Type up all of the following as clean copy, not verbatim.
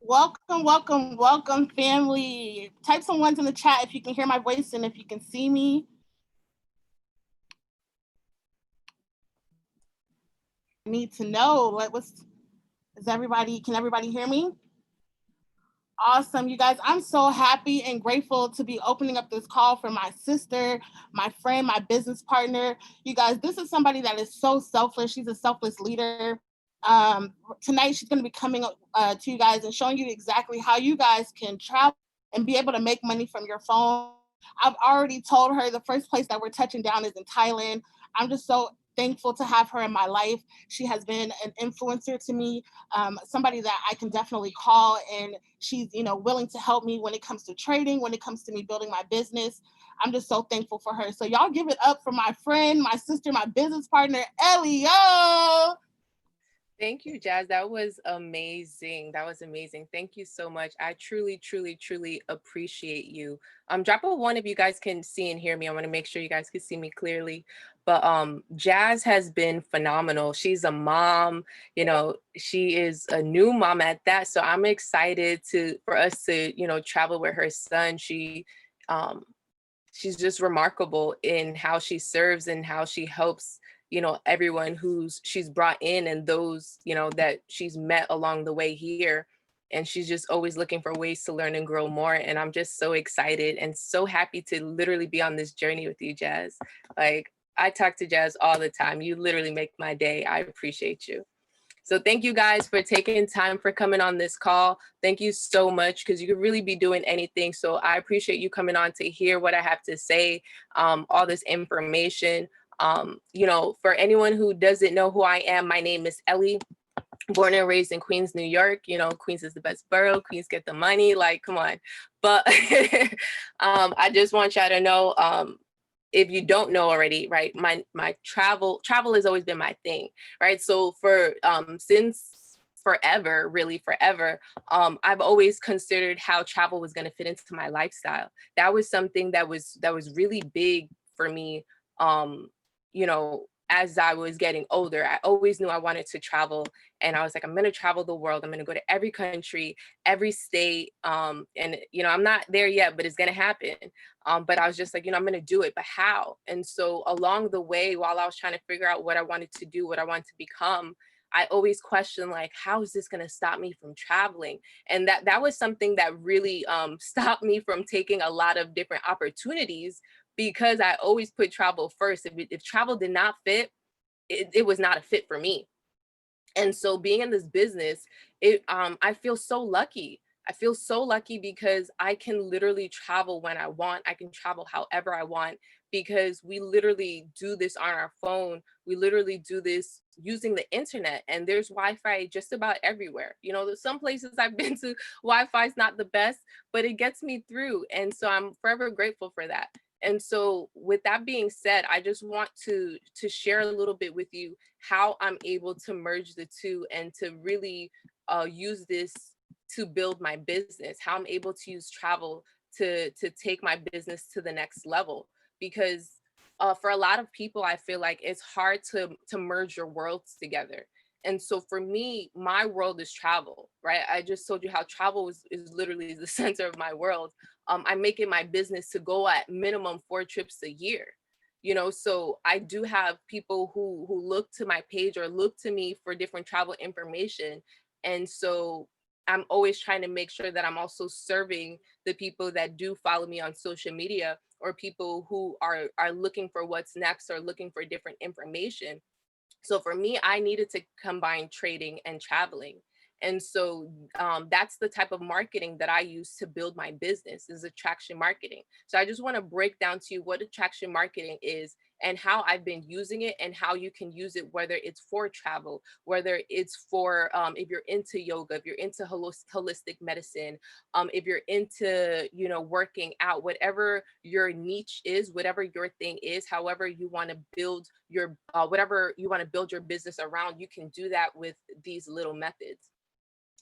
Welcome, welcome, welcome, family. Type some ones in the chat if you can hear my voice and if you can see me. I need to know can everybody hear me? Awesome, you guys. I'm so happy and grateful to be opening up this call for my sister, my friend, my business partner. You guys, this is somebody that is so selfless. She's a selfless leader. Tonight, she's going to be coming to you guys and showing you exactly how you guys can travel and be able to make money from your phone. I've already told her the first place that we're touching down is in Thailand. I'm just so thankful to have her in my life. She has been an influencer to me, somebody that I can definitely call, and she's willing to help me when it comes to trading, when it comes to me building my business. I'm just so thankful for her. So y'all give it up for my friend, my sister, my business partner, Elio. Thank you, Jazz. That was amazing. That was amazing. Thank you so much. I truly, truly, truly appreciate you. Drop a one if you guys can see and hear me. I want to make sure you guys can see me clearly. But Jazz has been phenomenal. She's a mom, she is a new mom at that. So I'm excited for us to, travel with her son. She's just remarkable in how she serves and how she helps everyone she's brought in and those that she's met along the way here, and she's just always looking for ways to learn and grow more. And I'm just so excited and so happy to literally be on this journey with you, Jazz. Like, I talk to Jazz all the time. You literally make my day. I appreciate you. So thank you guys for taking time for coming on this call. Thank you so much, because you could really be doing anything. So I appreciate you coming on to hear what I have to say, all this information. For anyone who doesn't know who I am, my name is Ellie, born and raised in Queens, New York. Queens is the best borough. Queens get the money, like, come on. But I just want y'all to know, if you don't know already, right, my travel has always been my thing, right? So for since forever, really forever, I've always considered how travel was going to fit into my lifestyle. That was something that was really big for me. As I was getting older, I always knew I wanted to travel, and I was like, I'm going to travel the world. I'm going to go to every country, every state. And I'm not there yet, but it's going to happen. But I was just like, I'm going to do it, but how? And so along the way, while I was trying to figure out what I wanted to do, what I wanted to become, I always questioned, like, how is this going to stop me from traveling? And that was something that really stopped me from taking a lot of different opportunities, because I always put travel first. If travel did not fit, it was not a fit for me. And so being in this business, I feel so lucky. I feel so lucky because I can literally travel when I want. I can travel however I want, because we literally do this on our phone. We literally do this using the internet, and there's Wi-Fi just about everywhere. There's some places I've been to, Wi-Fi is not the best, but it gets me through. And so I'm forever grateful for that. And so with that being said, I just want to share a little bit with you how I'm able to merge the two and to really use this to build my business, how I'm able to use travel to take my business to the next level. Because for a lot of people, I feel like it's hard to merge your worlds together. And so for me, my world is travel, right? I just told you how travel is literally the center of my world. I make it my business to go at minimum 4 trips a year. So I do have people who look to my page or look to me for different travel information. And so I'm always trying to make sure that I'm also serving the people that do follow me on social media, or people who are looking for what's next or looking for different information. So for me, I needed to combine trading and traveling. And so that's the type of marketing that I use to build my business, is attraction marketing. So I just want to break down to you what attraction marketing is and how I've been using it and how you can use it, whether it's for travel, whether it's for if you're into yoga, if you're into holistic medicine, if you're into, you know, working out, whatever your niche is, whatever your thing is, however you want to build your whatever you want to build your business around, you can do that with these little methods.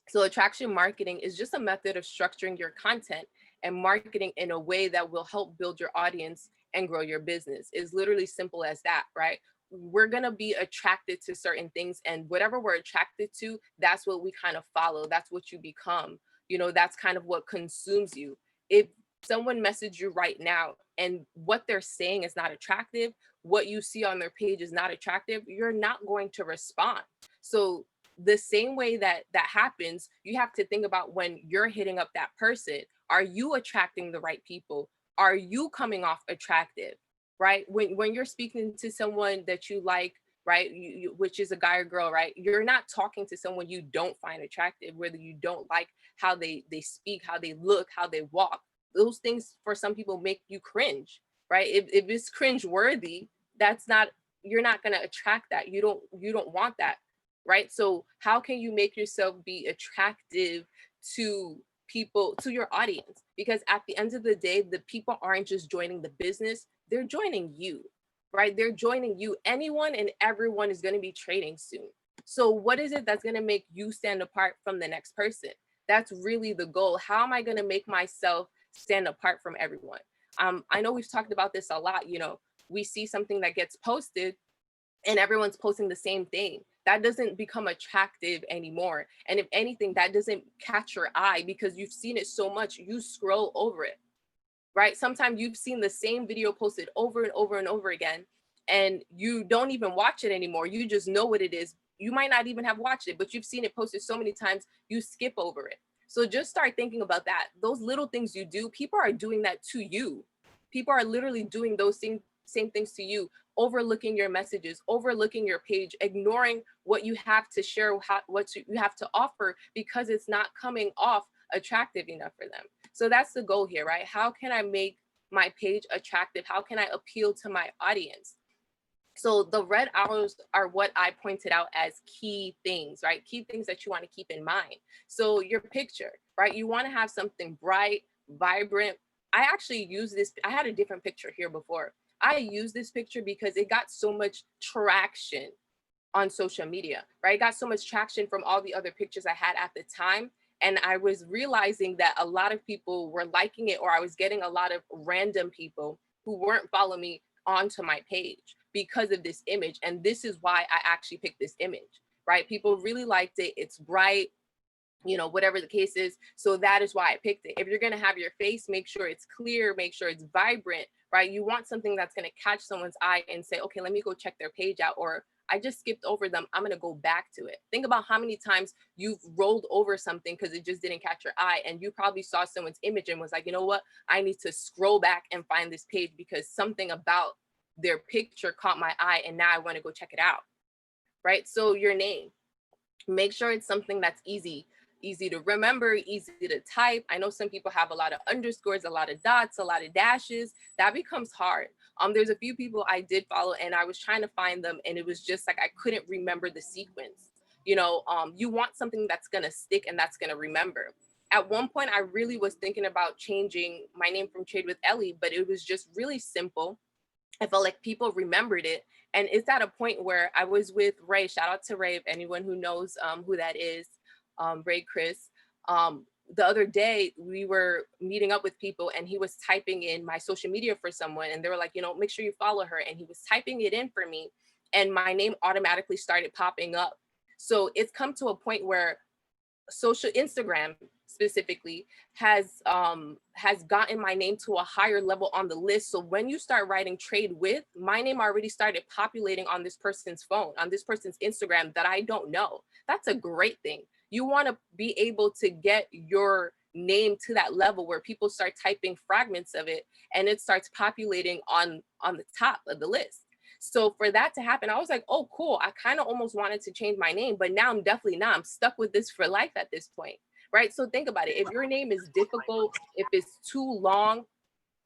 So attraction marketing is just a method of structuring your content and marketing in a way that will help build your audience and grow your business. It's literally simple as that, right? We're going to be attracted to certain things, and whatever we're attracted to, that's what we kind of follow. That's what you become. You know, that's kind of what consumes you. If someone messaged you right now and what they're saying is not attractive, what you see on their page is not attractive, you're not going to respond. So the same way that that happens, you have to think about when you're hitting up that person, are you attracting the right people? Are you coming off attractive? Right? When you're speaking to someone that you like, right, which is a guy or girl, right, you're not talking to someone you don't find attractive, whether you don't like how they speak, how they look, how they walk. Those things for some people make you cringe, right? If it's cringe worthy, that's not, you're not going to attract that. You don't want that, right? So how can you make yourself be attractive to people, to your audience? Because at the end of the day, the people aren't just joining the business, they're joining you, right? They're joining you. Anyone and everyone is going to be trading soon. So what is it that's going to make you stand apart from the next person? That's really the goal. How am I going to make myself stand apart from everyone? I know we've talked about this a lot. You know, we see something that gets posted and everyone's posting the same thing. That doesn't become attractive anymore. And if anything, that doesn't catch your eye because you've seen it so much, you scroll over it, right? Sometimes you've seen the same video posted over and over and over again, and you don't even watch it anymore. You just know what it is. You might not even have watched it, but you've seen it posted so many times, you skip over it. So just start thinking about that. Those little things you do, people are doing that to you. People are literally doing those same things to you, overlooking your messages, overlooking your page, ignoring what you have to share, you have to offer because it's not coming off attractive enough for them. So that's the goal here, right? How can I make my page attractive? How can I appeal to my audience? So the red arrows are what I pointed out as key things, right? Key things that you want to keep in mind. So your picture, right? You want to have something bright, vibrant. I actually use this. I had a different picture here before. I use this picture because it got so much traction on social media, right? It got so much traction from all the other pictures I had at the time. And I was realizing that a lot of people were liking it, or I was getting a lot of random people who weren't following me onto my page because of this image. And this is why I actually picked this image, right? People really liked it. It's bright, you know, whatever the case is. So that is why I picked it. If you're going to have your face, make sure it's clear, make sure it's vibrant, right? You want something that's going to catch someone's eye and say, okay, let me go check their page out, or I just skipped over them, I'm going to go back to it. Think about how many times you've rolled over something because it just didn't catch your eye, and you probably saw someone's image and was like, you know what, I need to scroll back and find this page because something about their picture caught my eye and now I want to go check it out, right? So your name, make sure it's something that's easy to remember, easy to type. I know some people have a lot of underscores, a lot of dots, a lot of dashes. That becomes hard. There's a few people I did follow and I was trying to find them and it was just like I couldn't remember the sequence. You know, you want something that's gonna stick and that's gonna remember. At one point, I really was thinking about changing my name from Trade with Ellie, but it was just really simple. I felt like people remembered it. And it's at a point where I was with Ray. Shout out to Ray, if anyone who knows who that is, Ray Chris. The other day, we were meeting up with people and he was typing in my social media for someone. And they were like, you know, make sure you follow her. And he was typing it in for me. And my name automatically started popping up. So it's come to a point where social Instagram specifically has gotten my name to a higher level on the list. So when you start writing trade with, my name already started populating on this person's phone, on this person's Instagram that I don't know. That's a great thing. You want to be able to get your name to that level where people start typing fragments of it and it starts populating on the top of the list. So for that to happen, I was like, oh, cool. I kind of almost wanted to change my name, but now I'm definitely not. I'm stuck with this for life at this point, right? So think about it. If your name is difficult, if it's too long,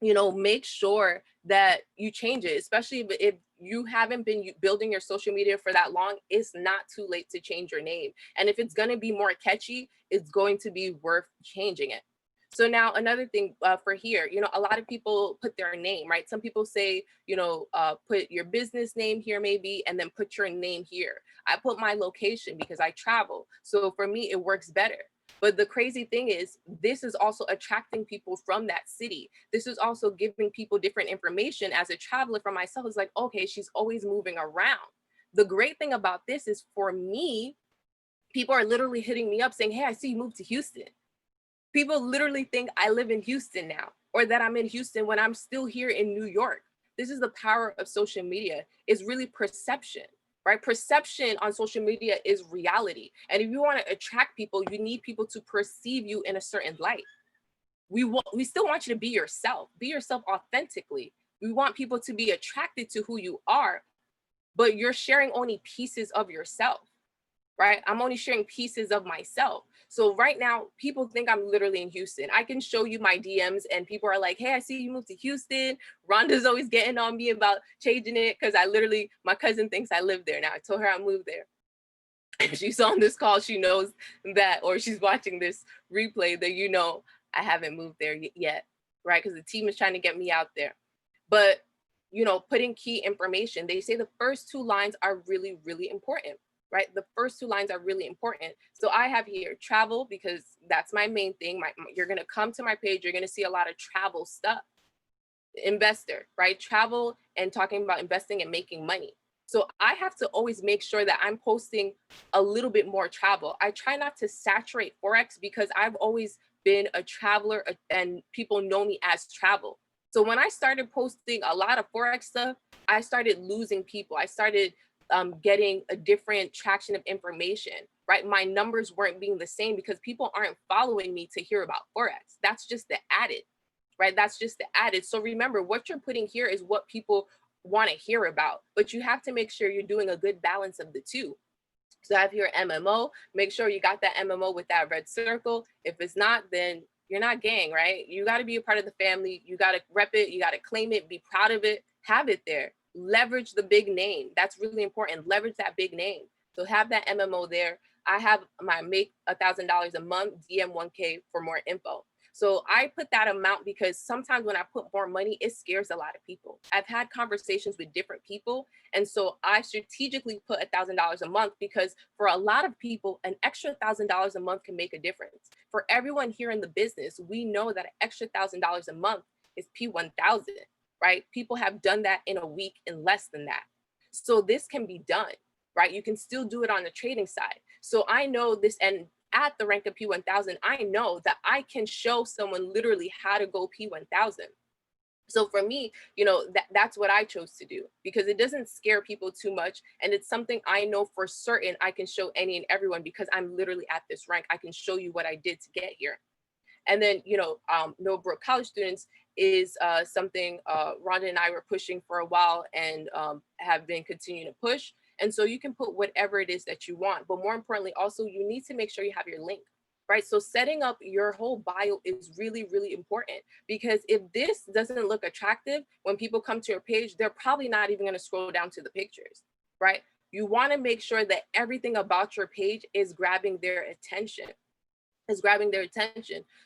you know, make sure that you change it, especially if you haven't been building your social media for that long, it's not too late to change your name. And if it's going to be more catchy, it's going to be worth changing it. So now another thing for here, a lot of people put their name, right? Some people say, put your business name here maybe, and then put your name here. I put my location because I travel. So for me, it works better. But the crazy thing is, this is also attracting people from that city. This is also giving people different information. As a traveler for myself, it's like, okay, she's always moving around. The great thing about this is, for me, people are literally hitting me up saying, hey, I see you moved to Houston. People literally think I live in Houston now, or that I'm in Houston when I'm still here in New York. This is the power of social media. It's really perception, right? Perception on social media is reality. And if you want to attract people, you need people to perceive you in a certain light. We still want you to be yourself authentically. We want people to be attracted to who you are, but you're sharing only pieces of yourself, right? I'm only sharing pieces of myself. So right now, people think I'm literally in Houston. I can show you my DMs and people are like, hey, I see you moved to Houston. Rhonda's always getting on me about changing it because my cousin thinks I live there now. I told her I moved there. If she's on this call, she knows that, or she's watching this replay, that I haven't moved there yet, right? Because the team is trying to get me out there. But, putting key information, they say the first two lines are really, really important. Right? The first two lines are really important. So I have here travel, because that's my main thing. You're going to come to my page. You're going to see a lot of travel stuff. Investor, right? Travel and talking about investing and making money. So I have to always make sure that I'm posting a little bit more travel. I try not to saturate Forex because I've always been a traveler and people know me as travel. So when I started posting a lot of Forex stuff, I started losing people. I started getting a different traction of information, right? My numbers weren't being the same because people aren't following me to hear about Forex. That's just the added, right? That's just the added. So remember, what you're putting here is what people want to hear about, but you have to make sure you're doing a good balance of the two. So I have your MMO, make sure you got that MMO with that red circle. If it's not, then you're not gang, right? You got to be a part of the family. You got to rep it. You got to claim it, be proud of it, have it there. Leverage the big name. That's really important. Leverage that big name. So have that MMO there. I have my make $1,000 a month, DM 1K for more info. So I put that amount because sometimes when I put more money, it scares a lot of people. I've had conversations with different people. And so I strategically put $1,000 a month because for a lot of people, an extra $1,000 a month can make a difference. For everyone here in the business, we know that an extra $1,000 a month is P1000, right? People have done that in a week in less than that. So this can be done, right? You can still do it on the trading side. So I know this, and at the rank of P1000, I know that I can show someone literally how to go P1000. So for me, that's what I chose to do because it doesn't scare people too much. And it's something I know for certain I can show any and everyone because I'm literally at this rank. I can show you what I did to get here. And then, No Broke College Students is something Rhonda and I were pushing for a while and have been continuing to push. And so you can put whatever it is that you want. But more importantly, also, you need to make sure you have your link, right? So setting up your whole bio is really, really important because if this doesn't look attractive, when people come to your page, they're probably not even going to scroll down to the pictures, right? You want to make sure that everything about your page is grabbing their attention.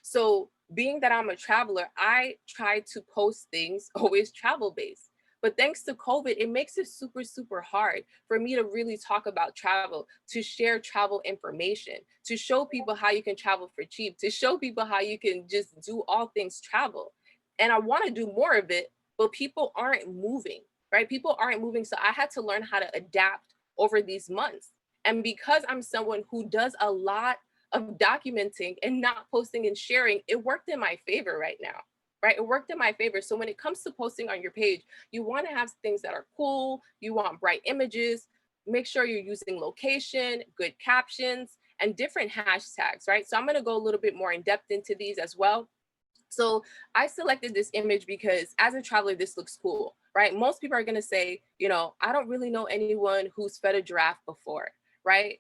So being that I'm a traveler, I try to post things always travel based. But thanks to COVID, it makes it super, super hard for me to really talk about travel, to share travel information, to show people how you can travel for cheap, to show people how you can just do all things travel. And I want to do more of it, but people aren't moving, right? People aren't moving. So I had to learn how to adapt over these months. And because I'm someone who does a lot of documenting and not posting and sharing, it worked in my favor right now, right? It worked in my favor. So when it comes to posting on your page, you want to have things that are cool. You want bright images. Make sure you're using location, good captions, and different hashtags, right? So I'm going to go a little bit more in depth into these as well. So I selected this image because as a traveler, this looks cool, right? Most people are going to say, I don't really know anyone who's fed a giraffe before, right?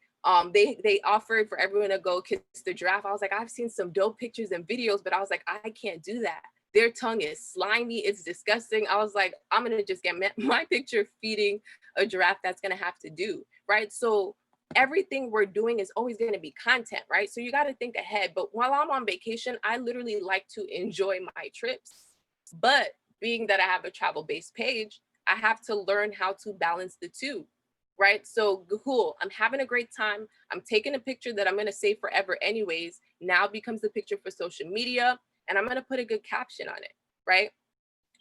They offered for everyone to go kiss the giraffe. I was like, I've seen some dope pictures and videos, but I was like, I can't do that. Their tongue is slimy. It's disgusting. I was like, I'm going to just get my picture feeding a giraffe. That's going to have to do, right? So everything we're doing is always going to be content, right? So you got to think ahead. But while I'm on vacation, I literally like to enjoy my trips. But being that I have a travel-based page, I have to learn how to balance the two, right? So cool, I'm having a great time. I'm taking a picture that I'm going to save forever anyways. Now becomes the picture for social media, and I'm going to put a good caption on it, right?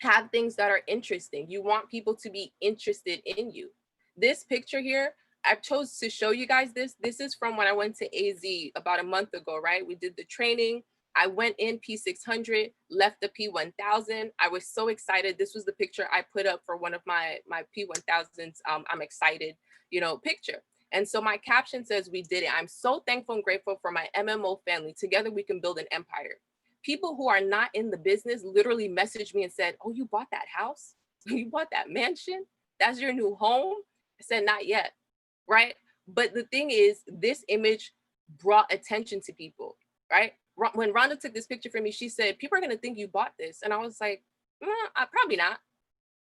Have things that are interesting. You want people to be interested in you. This picture here, I chose to show you guys this. This is from when I went to AZ about a month ago, right? We did the training. I went in P600, left the P1000. I was so excited. This was the picture I put up for one of my P1000s. I'm excited, picture. And so my caption says, we did it. I'm so thankful and grateful for my MMO family. Together we can build an empire. People who are not in the business literally messaged me and said, oh, you bought that house? You bought that mansion? That's your new home? I said, not yet, right? But the thing is, this image brought attention to people, right? When Rhonda took this picture for me, she said, people are going to think you bought this. And I was like, probably not.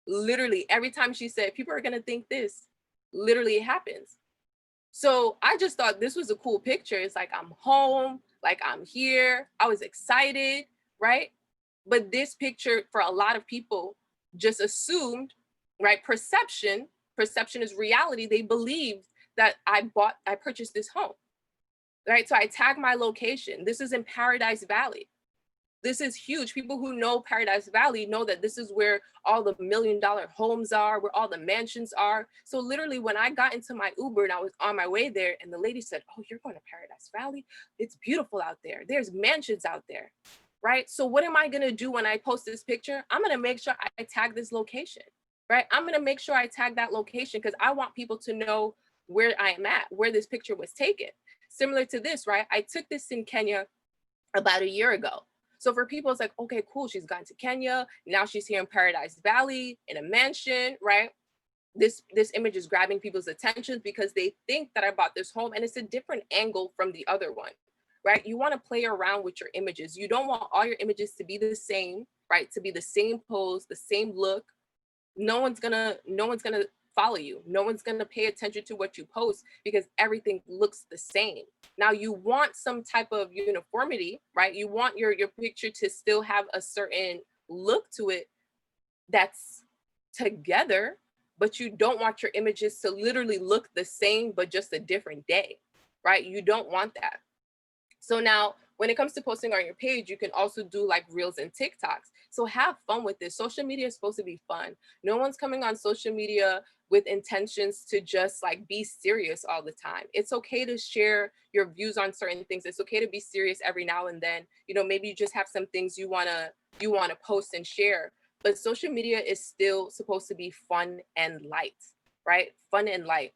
Literally, every time she said, people are going to think this, literally it happens. So I just thought this was a cool picture. It's like, I'm home, like I'm here. I was excited, right? But this picture for a lot of people just assumed, right? Perception is reality. They believed that I purchased this home, right? So I tag my location. This is in Paradise Valley. This is huge. People who know Paradise Valley know that this is where all the $1 million homes are, where all the mansions are. So literally when I got into my Uber and I was on my way there and the lady said, oh, you're going to Paradise Valley? It's beautiful out there. There's mansions out there, right? So what am I going to do when I post this picture? I'm going to make sure I tag this location, right? I'm going to make sure I tag that location because I want people to know where I am at, where this picture was taken. Similar to this, right? I took this in Kenya about a year ago. So for people, it's like, okay, cool. She's gone to Kenya. Now she's here in Paradise Valley in a mansion, right? This image is grabbing people's attention because they think that I bought this home and it's a different angle from the other one, right? You want to play around with your images. You don't want all your images to be the same, right? To be the same pose, the same look. No one's gonna follow you. No one's going to pay attention to what you post because everything looks the same. Now you want some type of uniformity, right? You want your picture to still have a certain look to it that's together, but you don't want your images to literally look the same, but just a different day, right? You don't want that. So now when it comes to posting on your page, you can also do like Reels and TikToks. So have fun with this. Social media is supposed to be fun. No one's coming on social media with intentions to just like be serious all the time. It's okay to share your views on certain things. It's okay to be serious every now and then. Maybe you just have some things you wanna post and share. But social media is still supposed to be fun and light, right? Fun and light.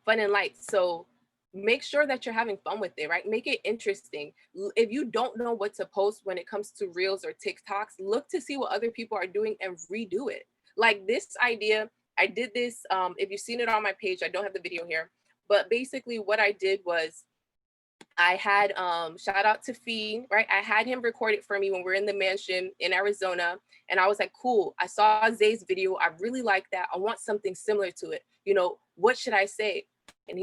Fun and light. So make sure that you're having fun with it, right? Make it interesting. If you don't know what to post when it comes to Reels or TikToks, look to see what other people are doing and redo it. Like this idea, I did this, if you've seen it on my page, I don't have the video here, but basically what I did was I had, shout out to Fiend, right? I had him record it for me when we were in the mansion in Arizona. And I was like, cool, I saw Zay's video. I really like that. I want something similar to it. What should I say? And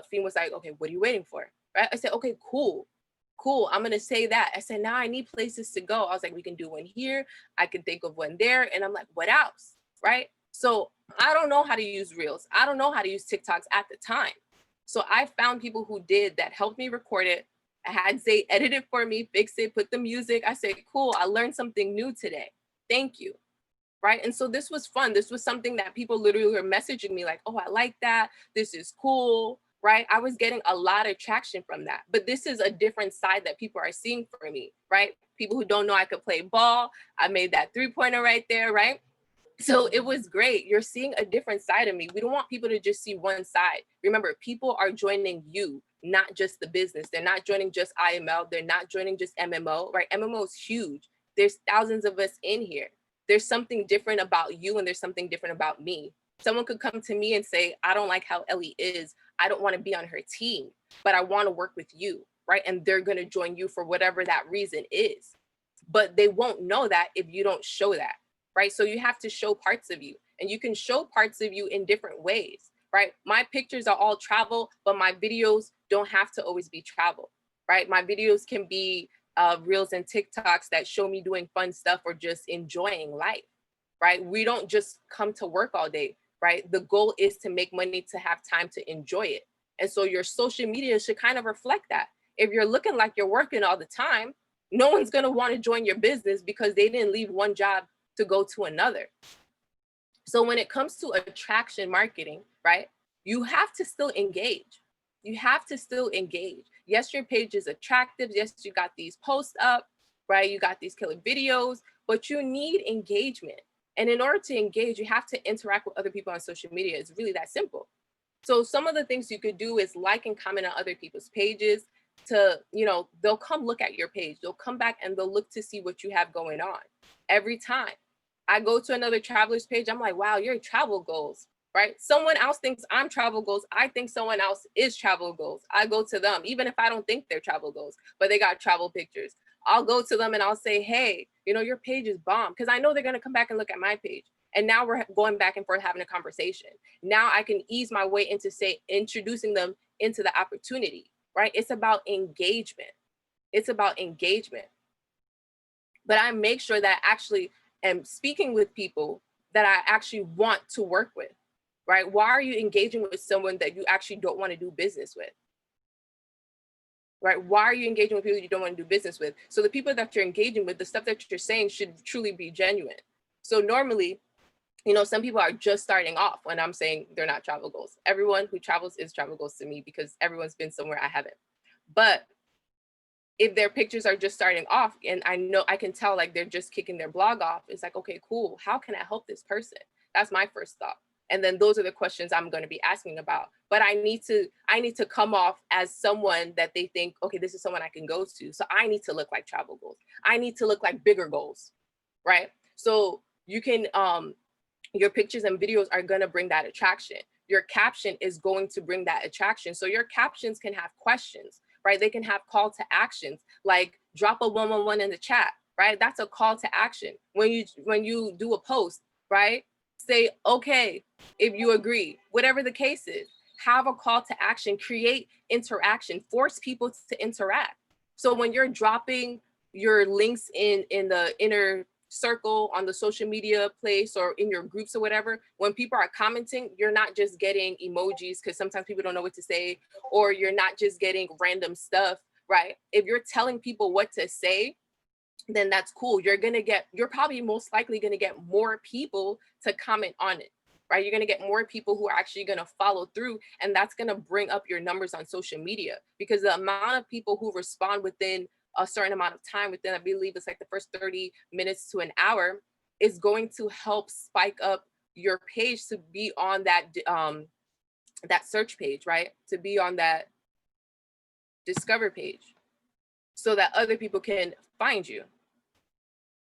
Fiend was like, okay, what are you waiting for? Right? I said, okay, cool. I'm going to say that. I said, now I need places to go. I was like, we can do one here. I can think of one there. And I'm like, what else? Right? So I don't know how to use Reels. I don't know how to use TikToks at the time. So I found people who did that, helped me record it. I had Zay edit it for me, fix it, put the music. I said, cool, I learned something new today. Thank you. Right. And so this was fun. This was something that people literally were messaging me like, oh, I like that. This is cool. Right. I was getting a lot of traction from that. But this is a different side that people are seeing for me. Right. People who don't know I could play ball. I made that 3-pointer right there. Right. So it was great. You're seeing a different side of me. We don't want people to just see one side. Remember, people are joining you, not just the business. They're not joining just IML. They're not joining just MMO, right? MMO is huge. There's thousands of us in here. There's something different about you and there's something different about me. Someone could come to me and say, I don't like how Ellie is. I don't want to be on her team, but I want to work with you, right? And they're going to join you for whatever that reason is. but they won't know that if you don't show that, right? So you have to show parts of you, and you can show parts of you in different ways, right? My pictures are all travel, but my videos don't have to always be travel, right? My videos can be reels and TikToks that show me doing fun stuff or just enjoying life, right? We don't just come to work all day, right? The goal is to make money, to have time to enjoy it. And so your social media should kind of reflect that. If you're looking like you're working all the time, no one's going to want to join your business because they didn't leave one job to go to another. So when it comes to attraction marketing, right, you have to still engage. You have to still engage. Yes, your page is attractive. Yes, you got these posts up, right? You got these killer videos, but you need engagement. And in order to engage, you have to interact with other people on social media. It's really that simple. So some of the things you could do is like and comment on other people's pages to, they'll come look at your page. They'll come back and they'll look to see what you have going on every time. I go to another traveler's page, I'm like, wow, your travel goals, right? Someone else thinks I'm travel goals. I think someone else is travel goals. I go to them, even if I don't think they're travel goals, but they got travel pictures. I'll go to them and I'll say, hey, your page is bomb, because I know they're going to come back and look at my page. And now we're going back and forth having a conversation. Now I can ease my way into introducing them into the opportunity, right? It's about engagement. It's about engagement. But I make sure that I actually am speaking with people that I actually want to work with, right? Why are you engaging with someone that you actually don't want to do business with? Right? Why are you engaging with people you don't want to do business with? So the people that you're engaging with, the stuff that you're saying should truly be genuine. So normally, some people are just starting off when I'm saying they're not travel goals. Everyone who travels is travel goals to me because everyone's been somewhere I haven't. But if their pictures are just starting off and I can tell like they're just kicking their blog off, it's like, okay, cool. How can I help this person? That's my first thought. And then those are the questions I'm going to be asking about. But I need to come off as someone that they think, okay, this is someone I can go to. So I need to look like travel goals. I need to look like bigger goals, right? So you can, your pictures and videos are going to bring that attraction. Your caption is going to bring that attraction. So your captions can have questions, right? They can have call to actions, like drop a 111 in the chat, right? That's a call to action. When you do a post, right? Say, okay, if you agree, whatever the case is, have a call to action, create interaction, force people to interact. So when you're dropping your links in the inner circle on the social media place or in your groups or whatever, when people are commenting, you're not just getting emojis because sometimes people don't know what to say, or you're not just getting random stuff, right? If you're telling people what to say, then that's cool. You're probably most likely going to get more people to comment on it, right? You're going to get more people who are actually going to follow through, and that's going to bring up your numbers on social media, because the amount of people who respond within a certain amount of time, within, I believe it's like the first 30 minutes to an hour, is going to help spike up your page to be on that that search page, right? To be on that discover page so that other people can find you.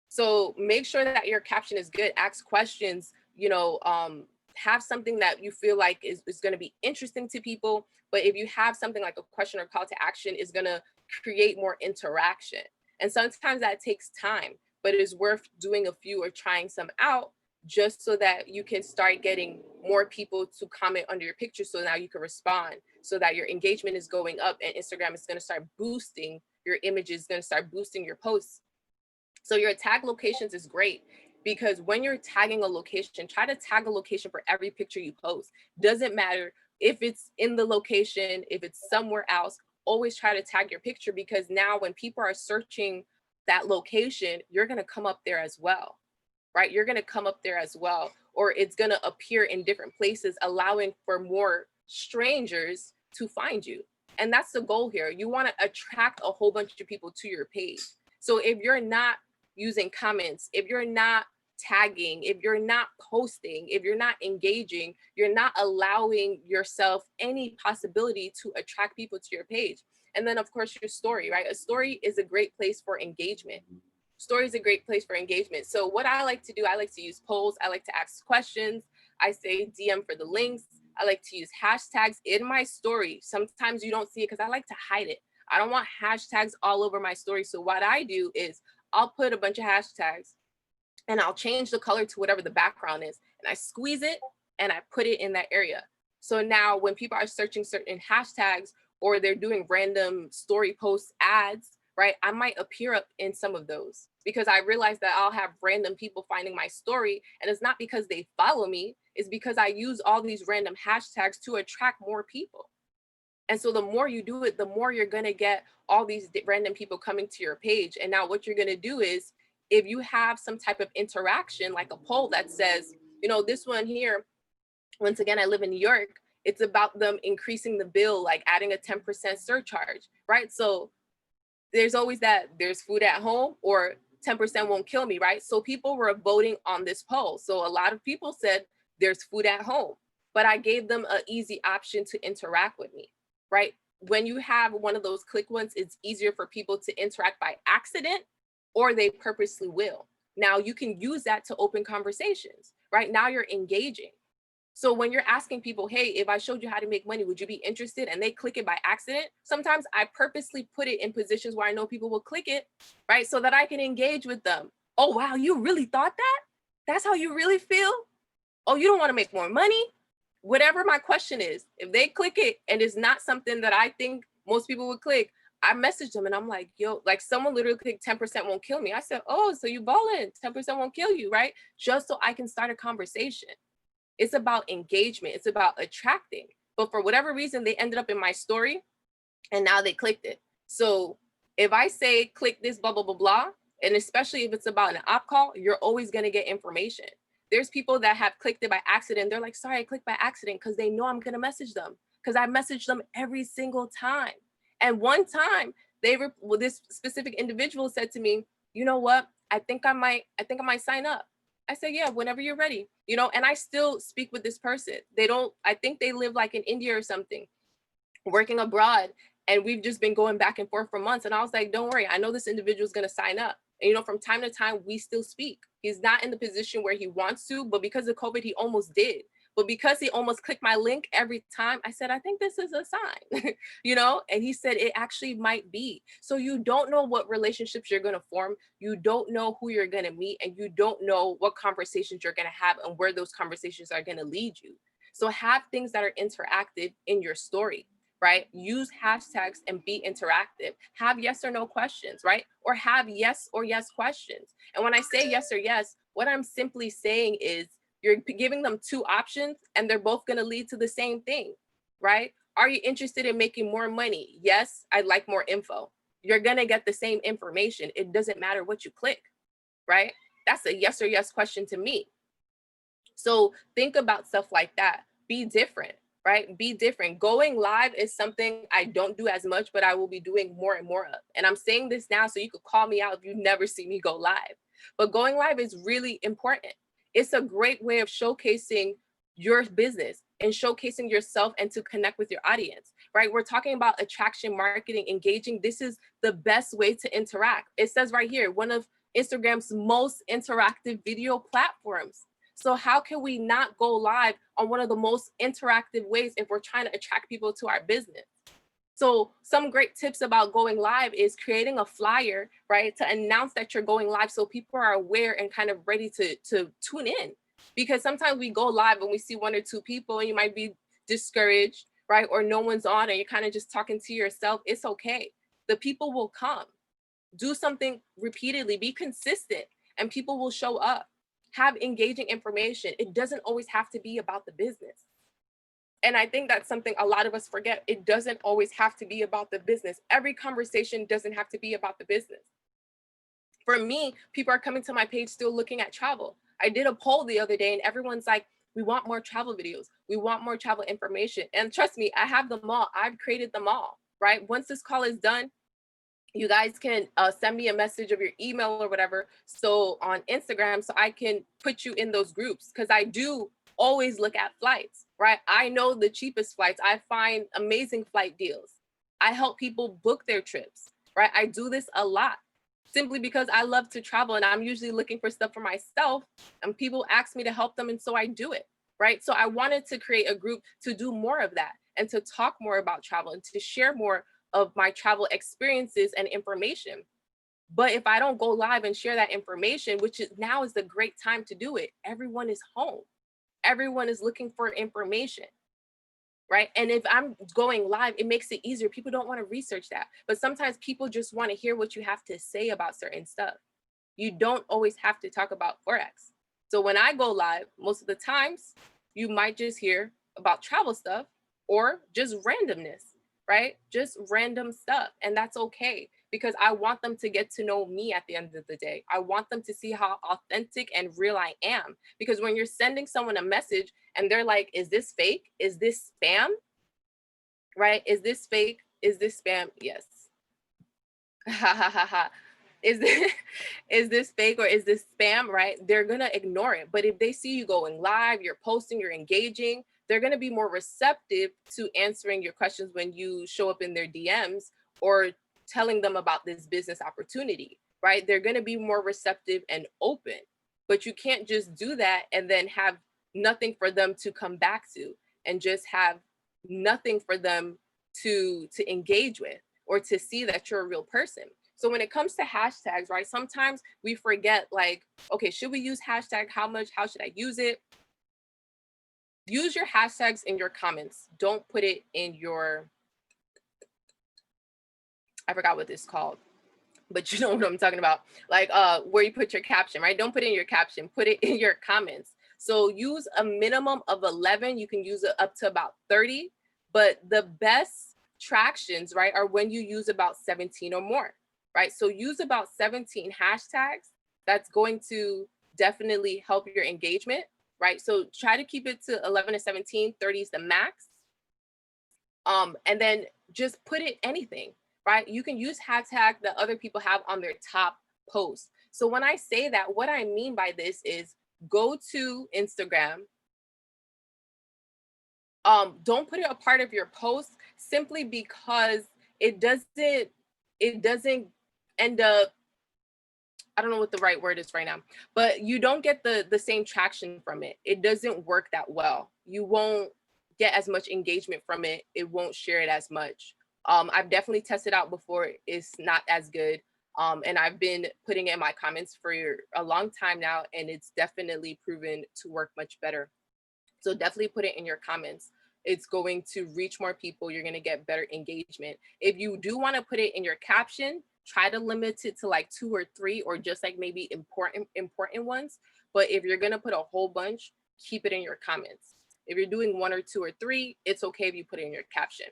So make sure that your caption is good, ask questions, have something that you feel like is going to be interesting to people. But if you have something like a question or call to action, is going to create more interaction. And sometimes that takes time, but it is worth doing a few or trying some out just so that you can start getting more people to comment under your picture. So now you can respond, so that your engagement is going up and Instagram is going to start boosting your images, going to start boosting your posts. So your tag locations is great, because when you're tagging a location, try to tag a location for every picture you post. Doesn't matter if it's in the location, if it's somewhere else, always try to tag your picture, because now when people are searching that location, you're going to come up there as well, right? You're going to come up there as well, or it's going to appear in different places, allowing for more strangers to find you. And that's the goal here. You want to attract a whole bunch of people to your page. So if you're not using comments, if you're not tagging, if you're not posting, if you're not engaging, you're not allowing yourself any possibility to attract people to your page. And then of course your story, right? A story is a great place for engagement. Story is a great place for engagement. So what I like to do, I like to use polls. I like to ask questions. I say DM for the links. I like to use hashtags in my story. Sometimes you don't see it because I like to hide it. I don't want hashtags all over my story. So what I do is I'll put a bunch of hashtags and I'll change the color to whatever the background is. And I squeeze it and I put it in that area. So now when people are searching certain hashtags or they're doing random story post ads, right, I might appear up in some of those because I realize that I'll have random people finding my story. And it's not because they follow me, it's because I use all these random hashtags to attract more people. And so the more you do it, the more you're going to get all these random people coming to your page. And now what you're going to do is if you have some type of interaction, like a poll that says, you know, this one here, once again, I live in New York, it's about them increasing the bill, like adding a 10% surcharge, right? So there's always that there's food at home or 10% won't kill me, right? So people were voting on this poll. So a lot of people said there's food at home, but I gave them an easy option to interact with me, right? When you have one of those click ones, it's easier for people to interact by accident or they purposely will. Now you can use that to open conversations, right? Now you're engaging. So when you're asking people, hey, if I showed you how to make money, would you be interested? And they click it by accident. Sometimes I purposely put it in positions where I know people will click it, right? So that I can engage with them. Oh, wow, you really thought that? That's how you really feel? Oh, you don't want to make more money? Whatever my question is, if they click it and it's not something that I think most people would click, I message them and I'm like, yo, like someone literally clicked 10% won't kill me. I said, oh, so you balling, 10% won't kill you, right? Just so I can start a conversation. It's about engagement. It's about attracting. But for whatever reason, they ended up in my story and now they clicked it. So if I say click this, blah, blah, blah, blah, and especially if it's about an op call, you're always going to get information. There's people that have clicked it by accident. They're like, sorry, I clicked by accident because they know I'm going to message them because I message them every single time. And one time this specific individual said to me, you know what? I think I might sign up. I said, yeah, whenever you're ready, you know, and I still speak with this person. I think they live like in India or something, working abroad. And we've just been going back and forth for months. And I was like, don't worry, I know this individual is going to sign up. And, you know, from time to time, we still speak. He's not in the position where he wants to, but because of COVID, he almost did. But because he almost clicked my link every time, I said, I think this is a sign, you know? And he said, it actually might be. So you don't know what relationships you're going to form. You don't know who you're going to meet, and you don't know what conversations you're going to have and where those conversations are going to lead you. So have things that are interactive in your story, right? Use hashtags and be interactive. Have yes or no questions, right? Or have yes or yes questions. And when I say yes or yes, what I'm simply saying is, you're giving them two options and they're both going to lead to the same thing, right? Are you interested in making more money? Yes, I'd like more info. You're going to get the same information. It doesn't matter what you click, right? That's a yes or yes question to me. So think about stuff like that. Be different, right? Be different. Going live is something I don't do as much, but I will be doing more and more of. And I'm saying this now so you could call me out if you never see me go live. But going live is really important. It's a great way of showcasing your business and showcasing yourself and to connect with your audience, right? We're talking about attraction marketing, engaging. This is the best way to interact. It says right here, one of Instagram's most interactive video platforms. So how can we not go live on one of the most interactive ways if we're trying to attract people to our business? So some great tips about going live is creating a flyer, right, to announce that you're going live so people are aware and kind of ready to tune in. Because sometimes we go live and we see one or two people and you might be discouraged, right, or no one's on and you're kind of just talking to yourself. It's okay. The people will come. Do something repeatedly, be consistent, and people will show up. Have engaging information. It doesn't always have to be about the business. And I think that's something a lot of us forget. It doesn't always have to be about the business. Every conversation doesn't have to be about the business. For me, people are coming to my page still looking at travel. I did a poll the other day and everyone's like, we want more travel videos. We want more travel information. And trust me, I have them all. I've created them all, right? Once this call is done, you guys can send me a message of your email or whatever. So on Instagram, so I can put you in those groups because I do always look at flights, right? I know the cheapest flights. I find amazing flight deals. I help people book their trips, right? I do this a lot simply because I love to travel and I'm usually looking for stuff for myself and people ask me to help them. And so I do it, right? So I wanted to create a group to do more of that and to talk more about travel and to share more of my travel experiences and information. But if I don't go live and share that information, which is now is the great time to do it, everyone is home. Everyone is looking for information, right? And if I'm going live, it makes it easier. People don't want to research that. But sometimes people just want to hear what you have to say about certain stuff. You don't always have to talk about Forex. So when I go live, most of the times you might just hear about travel stuff or just randomness, right? Just random stuff. And that's okay because I want them to get to know me at the end of the day. I want them to see how authentic and real I am. Because when you're sending someone a message and they're like, is this fake? Is this spam? Right? Is this fake? Is this spam? Yes. Ha ha ha ha. Is this is this fake or is this spam? Right? They're gonna ignore it. But if they see you going live, you're posting, you're engaging, they're gonna be more receptive to answering your questions when you show up in their DMs or telling them about this business opportunity, right? They're gonna be more receptive and open. But you can't just do that and then have nothing for them to come back to and just have nothing for them to engage with or to see that you're a real person. So when it comes to hashtags, right, sometimes we forget like, okay, should we use hashtag? How much? How should I use it? Use your hashtags in your comments. Don't put it in your, I forgot what this is called, but you know what I'm talking about. Like where you put your caption, right? Don't put it in your caption, put it in your comments. So use a minimum of 11. You can use it up to about 30, but the best tractions, right, are when you use about 17 or more, right? So use about 17 hashtags. That's going to definitely help your engagement, right? So try to keep it to 11 to 17, 30 is the max. And then just put it anything, right? You can use hashtag that other people have on their top posts. So when I say that, what I mean by this is go to Instagram. Don't put it a part of your post simply because it doesn't end up, I don't know what the right word is right now, but you don't get the same traction from it. It doesn't work that well. You won't get as much engagement from it. It won't share it as much. I've definitely tested out before. It's not as good. And I've been putting it in my comments for a long time now, and it's definitely proven to work much better. So definitely put it in your comments. It's going to reach more people. You're going to get better engagement. If you do want to put it in your caption, try to limit it to like 2 or 3 or just like maybe important ones. But if you're going to put a whole bunch, keep it in your comments. If you're doing 1 or 2 or 3, it's okay if you put it in your caption.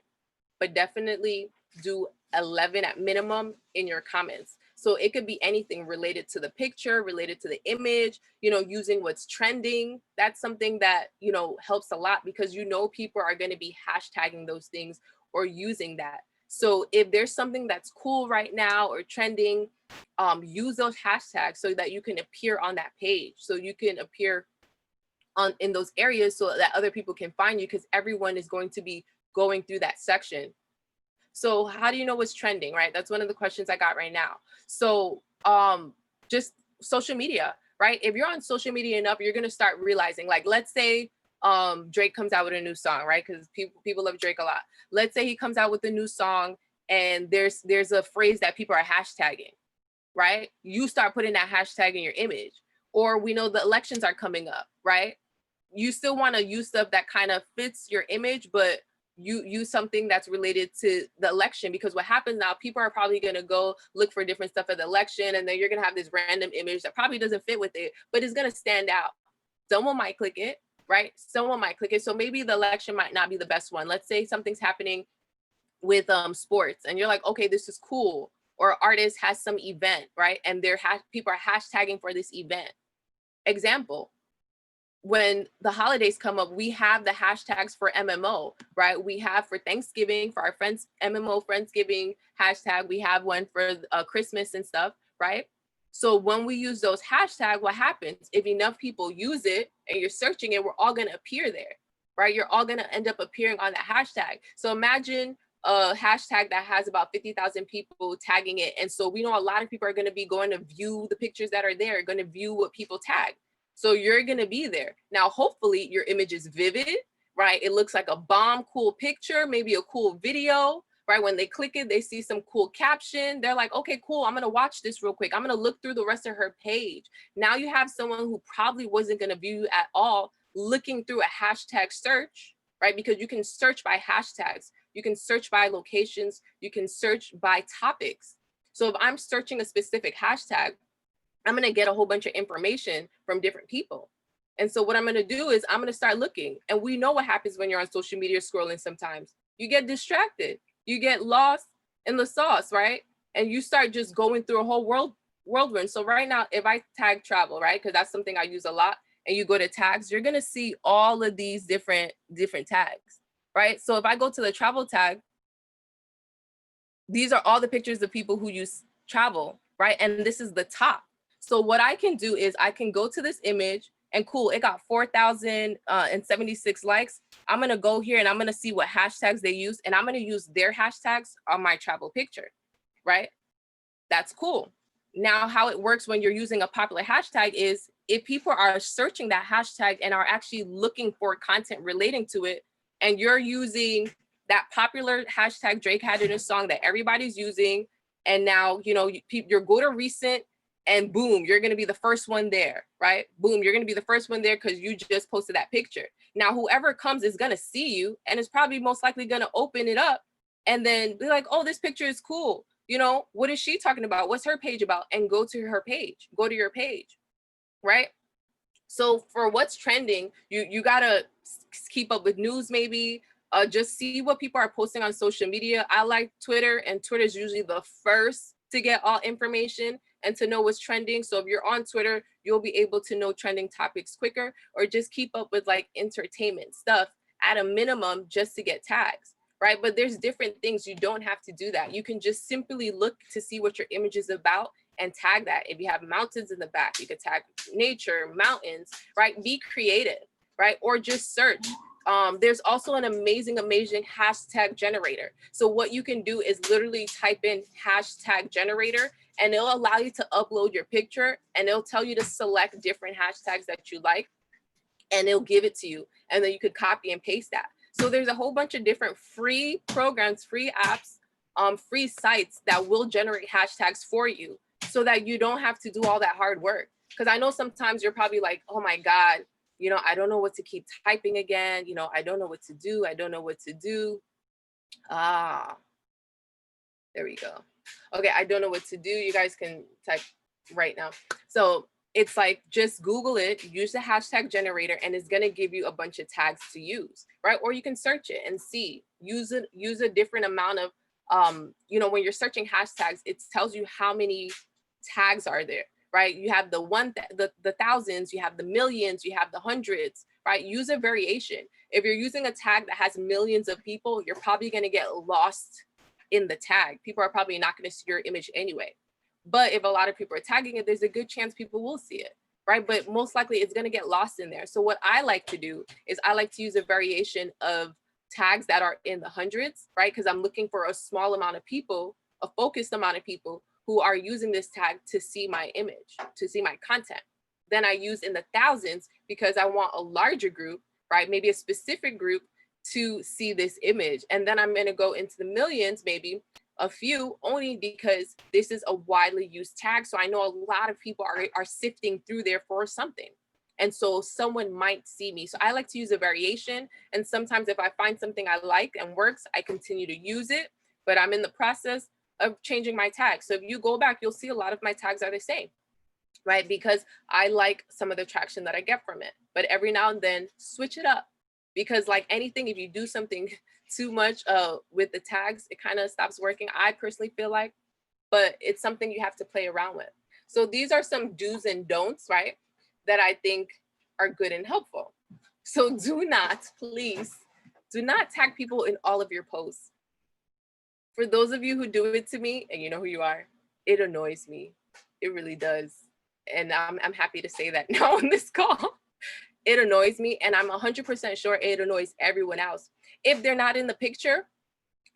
But definitely do 11 at minimum in your comments. So it could be anything related to the picture, related to the image, you know, using what's trending. That's something that, you know, helps a lot because you know people are going to be hashtagging those things or using that. So if there's something that's cool right now or trending, use those hashtags so that you can appear on that page, so you can appear in those areas so that other people can find you, because everyone is going to be going through that section. So how do you know what's trending, right? That's one of the questions I got right now. So just social media, right? If you're on social media enough, you're gonna start realizing, like, let's say Drake comes out with a new song, right? Because people love Drake a lot. Let's say he comes out with a new song and there's a phrase that people are hashtagging, right? You start putting that hashtag in your image. Or we know the elections are coming up, right? You still want to use stuff that kind of fits your image, but you use something that's related to the election, because what happens now, people are probably going to go look for different stuff at the election, and then you're going to have this random image that probably doesn't fit with it, but it's going to stand out. Someone might click it, right? Someone might click it. So maybe the election might not be the best one. Let's say something's happening with sports and you're like, okay, this is cool. Or artist has some event, right? And people are hashtagging for this event. Example, when the holidays come up, we have the hashtags for MMO, right? We have for Thanksgiving, for our friends, MMO Friendsgiving hashtag. We have one for Christmas and stuff, right? So when we use those hashtags, what happens? If enough people use it and you're searching it, we're all going to appear there, right? You're all going to end up appearing on that hashtag. So imagine a hashtag that has about 50,000 people tagging it. And so we know a lot of people are going to be going to view the pictures that are there, going to view what people tag. So you're going to be there. Now, hopefully your image is vivid, right? It looks like a bomb cool picture, maybe a cool video, right? When they click it, they see some cool caption. They're like, okay, cool. I'm going to watch this real quick. I'm going to look through the rest of her page. Now you have someone who probably wasn't going to view you at all looking through a hashtag search, right? Because you can search by hashtags, you can search by locations, you can search by topics. So if I'm searching a specific hashtag, I'm going to get a whole bunch of information from different people. And so what I'm going to do is I'm going to start looking. And we know what happens when you're on social media scrolling sometimes. You get distracted. You get lost in the sauce, right? And you start just going through a whole whirlwind. So right now, if I tag travel, right, because that's something I use a lot, and you go to tags, you're going to see all of these different tags, right? So if I go to the travel tag, these are all the pictures of people who use travel, right? And this is the top. So what I can do is I can go to this image and cool, it got 4,076 likes. I'm gonna go here and I'm gonna see what hashtags they use, and I'm gonna use their hashtags on my travel picture, right? That's cool. Now, how it works when you're using a popular hashtag is if people are searching that hashtag and are actually looking for content relating to it, and you're using that popular hashtag Drake had in a song that everybody's using, and now, you know, you're go to recent, and boom, you're going to be the first one there, right? Boom, you're going to be the first one there because you just posted that picture. Now, whoever comes is going to see you and is probably most likely going to open it up and then be like, oh, this picture is cool. You know, what is she talking about? What's her page about? And go to her page, go to your page, right? So for what's trending, you gotta keep up with news, maybe just see what people are posting on social media. I like Twitter, and Twitter is usually the first to get all information and to know what's trending. So if you're on Twitter, you'll be able to know trending topics quicker, or just keep up with like entertainment stuff at a minimum just to get tags, right? But there's different things. You don't have to do that. You can just simply look to see what your image is about and tag that. If you have mountains in the back, you could tag nature, mountains, right? Be creative, right? Or just search. There's also an amazing hashtag generator. So what you can do is literally type in hashtag generator, and it'll allow you to upload your picture, and it'll tell you to select different hashtags that you like, and it'll give it to you. And then you could copy and paste that. So there's a whole bunch of different free programs, free apps, free sites that will generate hashtags for you, so that you don't have to do all that hard work. Because I know sometimes you're probably like, oh my God, you know, I don't know what to keep typing again. You know, I don't know what to do. I don't know what to do. Ah, there we go. Okay, I don't know what to do. You guys can type right now. So it's like, just Google it, use the hashtag generator, and it's gonna give you a bunch of tags to use, right? Or you can search it and see, use a different amount of, you know, when you're searching hashtags, it tells you how many tags are there, right? You have the thousands, you have the millions, you have the hundreds, right? Use a variation. If you're using a tag that has millions of people, you're probably gonna get lost in the tag. People are probably not gonna see your image anyway. But if a lot of people are tagging it, there's a good chance people will see it, right? But most likely it's gonna get lost in there. So what I like to do is I like to use a variation of tags that are in the hundreds, right? Because I'm looking for a small amount of people, a focused amount of people who are using this tag to see my image, to see my content. Then I use in the thousands because I want a larger group, right? Maybe a specific group to see this image. And then I'm gonna go into the millions, maybe a few, only because this is a widely used tag. So I know a lot of people are sifting through there for something. And so someone might see me. So I like to use a variation. And sometimes if I find something I like and works, I continue to use it, but I'm in the process of changing my tags. So if you go back, you'll see a lot of my tags are the same, right? Because I like some of the traction that I get from it. But every now and then, switch it up. Because like anything, if you do something too much with the tags, it kind of stops working, I personally feel like, but it's something you have to play around with. So these are some do's and don'ts, right, that I think are good and helpful. So do not, please, do not tag people in all of your posts. For those of you who do it to me, and you know who you are, it annoys me. It really does. And I'm happy to say that now on this call. It annoys me, and I'm 100% sure it annoys everyone else if they're not in the picture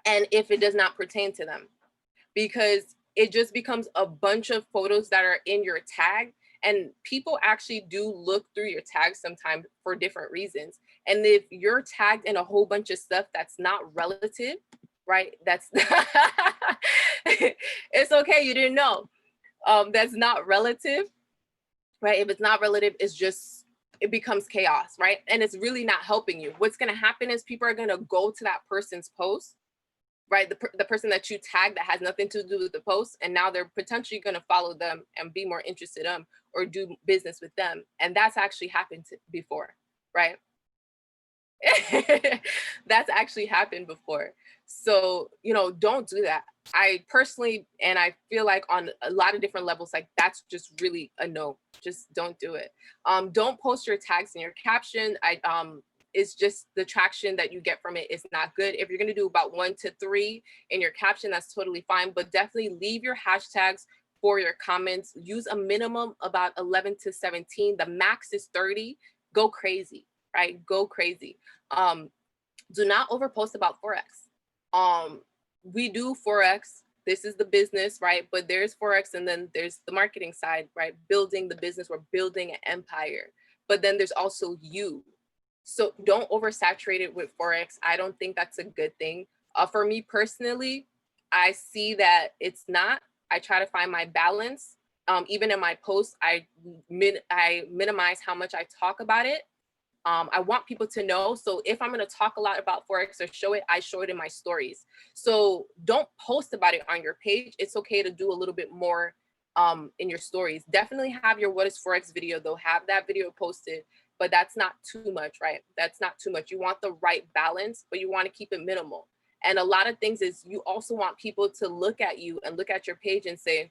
and if it does not pertain to them, because it just becomes a bunch of photos that are in your tag, and people actually do look through your tags sometimes for different reasons. And if you're tagged in a whole bunch of stuff that's not relative right? That's it's okay, you didn't know. That's not relative, right? If it's not relative, it's just it becomes chaos, right? And it's really not helping you. What's going to happen is people are going to go to that person's post, right? The person that you tag that has nothing to do with the post, and now they're potentially going to follow them and be more interested in them or do business with them. And that's actually happened before, right? That's actually happened before. So, don't do that. I personally, and I feel like on a lot of different levels, like that's just really a no. Just don't do it. Don't post your tags in your caption. It's just the traction that you get from it is not good. If you're gonna do about 1 to 3 in your caption, that's totally fine. But definitely leave your hashtags for your comments. Use a minimum about 11 to 17. The max is 30. Go crazy, right? Go crazy. Um, do not overpost about Forex. We do Forex. This is the business, right? But there's Forex and then there's the marketing side, right? Building the business, we're building an empire. But then there's also you. So don't oversaturate it with Forex. I don't think that's a good thing. For me personally, I see that it's not. I try to find my balance. Even in my posts, I minimize how much I talk about it. I want people to know. So if I'm going to talk a lot about Forex or show it, I show it in my stories. So don't post about it on your page. It's okay to do a little bit more in your stories. Definitely have your What is Forex video though. Have that video posted, but that's not too much, right? That's not too much. You want the right balance, but you want to keep it minimal. And a lot of things is you also want people to look at you and look at your page and say,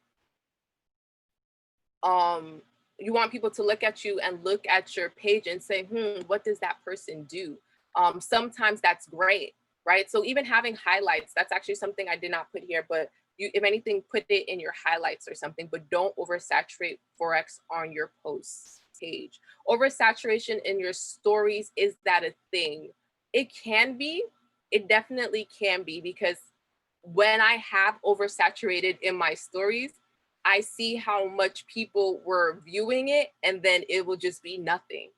you want people to look at you and look at your page and say, what does that person do? Sometimes that's great, right? So even having highlights, that's actually something I did not put here, but you, if anything, put it in your highlights or something, but don't oversaturate Forex on your post page. Oversaturation in your stories, is that a thing? It can be, it definitely can be, because when I have oversaturated in my stories, I see how much people were viewing it and then it will just be nothing.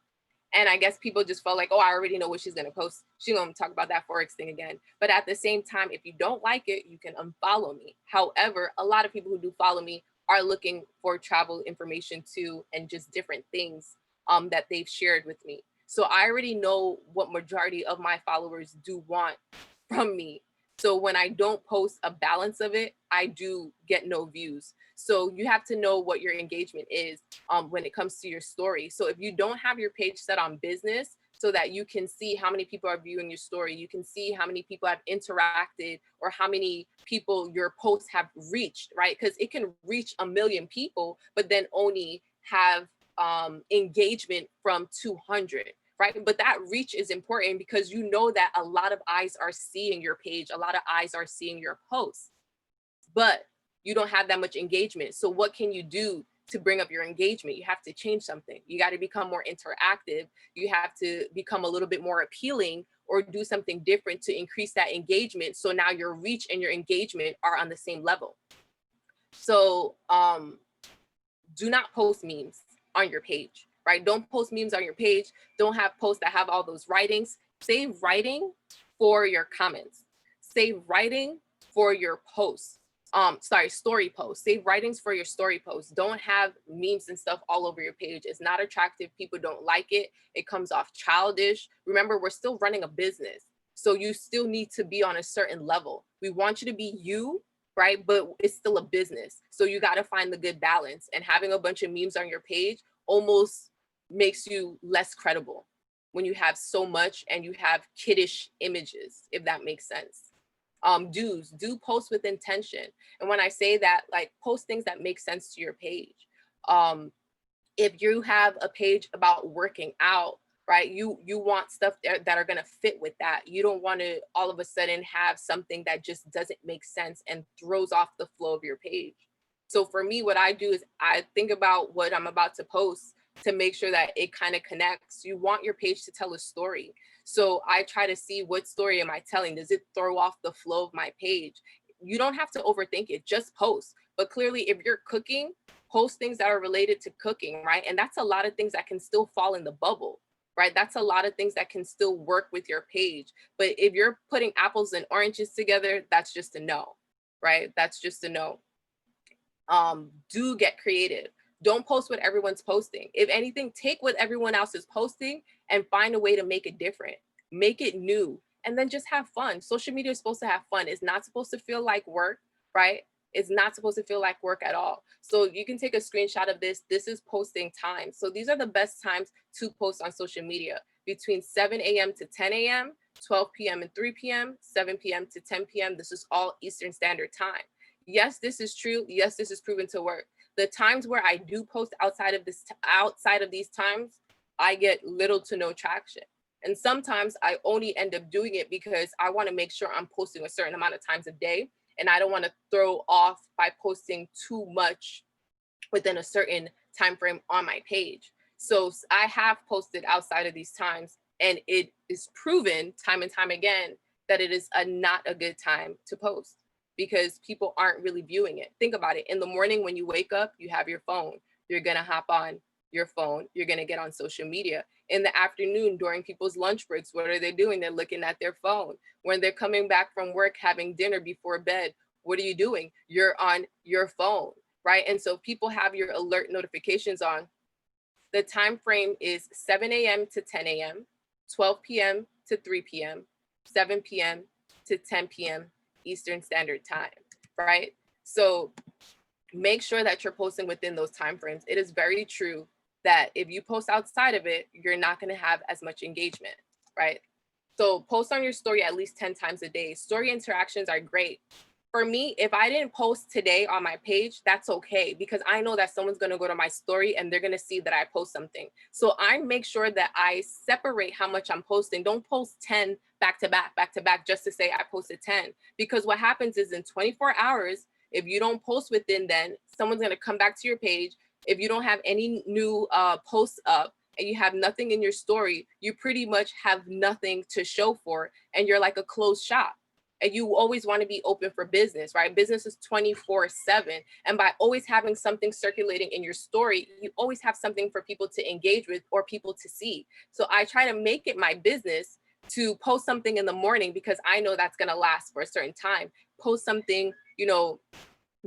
And I guess people just felt like, oh, I already know what she's going to post. She's going to talk about that Forex thing again. But at the same time, if you don't like it, you can unfollow me. However, a lot of people who do follow me are looking for travel information too, and just different things that they've shared with me. So I already know what majority of my followers do want from me. So when I don't post a balance of it, I do get no views. So you have to know what your engagement is when it comes to your story. So if you don't have your page set on business so that you can see how many people are viewing your story, you can see how many people have interacted or how many people your posts have reached, right? Because it can reach 1 million people, but then only have engagement from 200. Right? But that reach is important because you know that a lot of eyes are seeing your page, a lot of eyes are seeing your posts, but you don't have that much engagement. So what can you do to bring up your engagement? You have to change something. You got to become more interactive. You have to become a little bit more appealing or do something different to increase that engagement. So now your reach and your engagement are on the same level. So do not post memes on your page, right? Don't post memes on your page. Don't have posts that have all those writings. Save writing for your comments. Save writing for your posts. Story posts. Save writings for your story posts. Don't have memes and stuff all over your page. It's not attractive. People don't like it. It comes off childish. Remember, we're still running a business. So you still need to be on a certain level. We want you to be you, right? But it's still a business. So you got to find the good balance. And having a bunch of memes on your page almost makes you less credible when you have so much and you have kiddish images, if that makes sense. Do post with intention. And when I say that, like, post things that make sense to your page. If you have a page about working out, right, you want stuff that are going to fit with that. You don't want to all of a sudden have something that just doesn't make sense and throws off the flow of your page. So for me, what I do is I think about what I'm about to post to make sure that it kind of connects. You want your page to tell a story. So I try to see, what story am I telling? Does it throw off the flow of my page? You don't have to overthink it, just post. But clearly, if you're cooking, post things that are related to cooking, right? And that's a lot of things that can still fall in the bubble. right? That's a lot of things that can still work with your page. But if you're putting apples and oranges together, that's just a no, right? That's just a no. Do get creative. Don't post what everyone's posting. If anything, take what everyone else is posting and find a way to make it different. Make it new, and then just have fun. Social media is supposed to have fun. It's not supposed to feel like work, right? It's not supposed to feel like work at all. So you can take a screenshot of this. This is posting time. So these are the best times to post on social media: between 7 a.m. to 10 a.m., 12 p.m. and 3 p.m., 7 p.m. to 10 p.m. This is all Eastern Standard Time. Yes, this is true. Yes, this is proven to work. The times where I do post outside of these times, I get little to no traction. And sometimes I only end up doing it because I want to make sure I'm posting a certain amount of times a day, and I don't want to throw off by posting too much within a certain time frame on my page. So I have posted outside of these times, and it is proven time and time again that it is not a good time to post because people aren't really viewing it. Think about it. In the morning when you wake up, you have your phone. You're going to hop on your phone. You're going to get on social media. In the afternoon, during people's lunch breaks, what are they doing? They're looking at their phone. When they're coming back from work, having dinner before bed, what are you doing? You're on your phone, right? And so people have your alert notifications on. The time frame is 7 a.m. to 10 a.m., 12 p.m. to 3 p.m., 7 p.m. to 10 p.m. Eastern Standard Time, right? So make sure that you're posting within those time frames. It is very true that if you post outside of it, you're not going to have as much engagement, right? So post on your story at least 10 times a day. Story interactions are great. For me, if I didn't post today on my page, that's okay, because I know that someone's going to go to my story and they're going to see that I post something. So I make sure that I separate how much I'm posting. Don't post 10 back to back just to say I posted 10, because what happens is in 24 hours, if you don't post within then, someone's going to come back to your page. If you don't have any new posts up and you have nothing in your story, you pretty much have nothing to show for, and you're like a closed shop. And you always want to be open for business, right? Business is 24/7. And by always having something circulating in your story, you always have something for people to engage with or people to see. So I try to make it my business to post something in the morning because I know that's going to last for a certain time. Post something,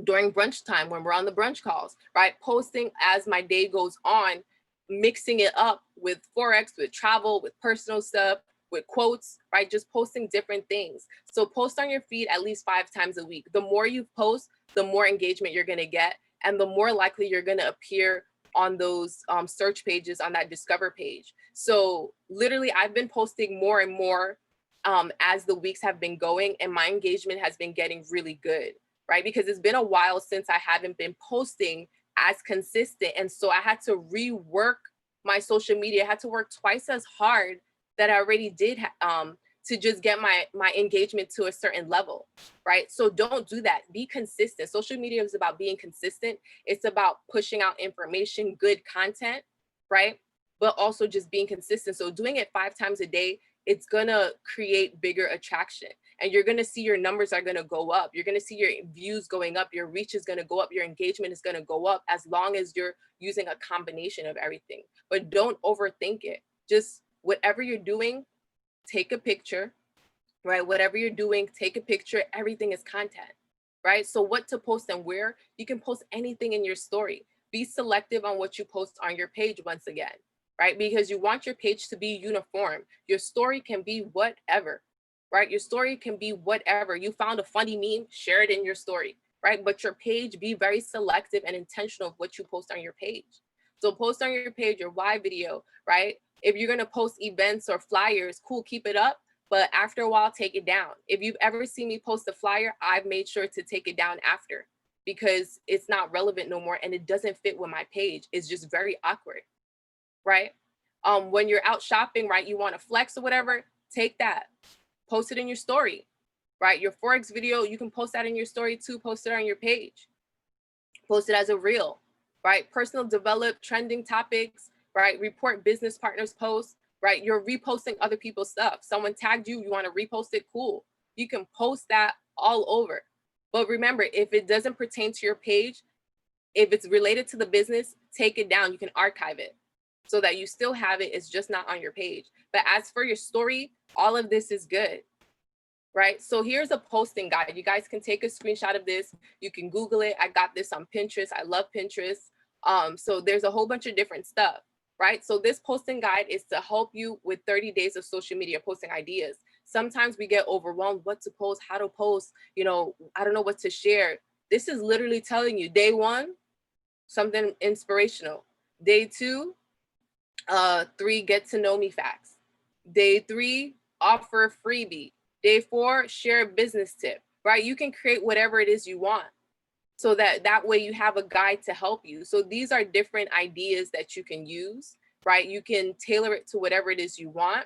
during brunch time when we're on the brunch calls, right? Posting as my day goes on, mixing it up with Forex, with travel, with personal stuff, with quotes, right? Just posting different things. So post on your feed at least 5 times a week. The more you post, the more engagement you're going to get, and the more likely you're going to appear on those search pages on that discover page. So literally, I've been posting more and more as the weeks have been going, and my engagement has been getting really good, right? Because it's been a while since I haven't been posting as consistent. And so I had to rework my social media. I had to work twice as hard that I already did to just get my engagement to a certain level, right? So don't do that. Be consistent. Social media is about being consistent. It's about pushing out information, good content, right? But also just being consistent. So doing it 5 times a day, it's gonna create bigger attraction, and you're gonna see your numbers are gonna go up. You're gonna see your views going up, your reach is gonna go up, your engagement is gonna go up, as long as you're using a combination of everything. But don't overthink it. Just whatever you're doing, take a picture, right? Whatever you're doing, take a picture. Everything is content, right? So what to post and where? You can post anything in your story. Be selective on what you post on your page once again, right? Because you want your page to be uniform. Your story can be whatever, right? Your story can be whatever. You found a funny meme, share it in your story, right? But your page, be very selective and intentional of what you post on your page. So post on your page your why video, right? If you're going to post events or flyers, cool, keep it up. But after a while, take it down. If you've ever seen me post a flyer, I've made sure to take it down after, because it's not relevant no more and it doesn't fit with my page. It's just very awkward, right? When you're out shopping, right, you want to flex or whatever, take that, post it in your story, right? Your Forex video, you can post that in your story too, post it on your page, post it as a reel, right? Personal develop, trending topics, right? Report business partners posts, right? You're reposting other people's stuff. Someone tagged you, you want to repost it, cool. You can post that all over. But remember, if it doesn't pertain to your page, if it's related to the business, take it down. You can archive it. so that you still have it. It's just not on your page. But as for your story, all of this is good, right? So here's a posting guide. You guys can take a screenshot of this. You can Google it. I got this on Pinterest. I love Pinterest. So there's a whole bunch of different stuff, right? So this posting guide is to help you with 30 days of social media posting ideas. Sometimes we get overwhelmed, what to post, how to post, you know, I don't know what to share. This is literally telling you, day one, something inspirational. Day two, 3, get to know me facts. Day 3, offer a freebie. Day 4, share a business tip, right? You can create whatever it is you want, so that way you have a guide to help you. So these are different ideas that you can use, right? You can tailor it to whatever it is you want.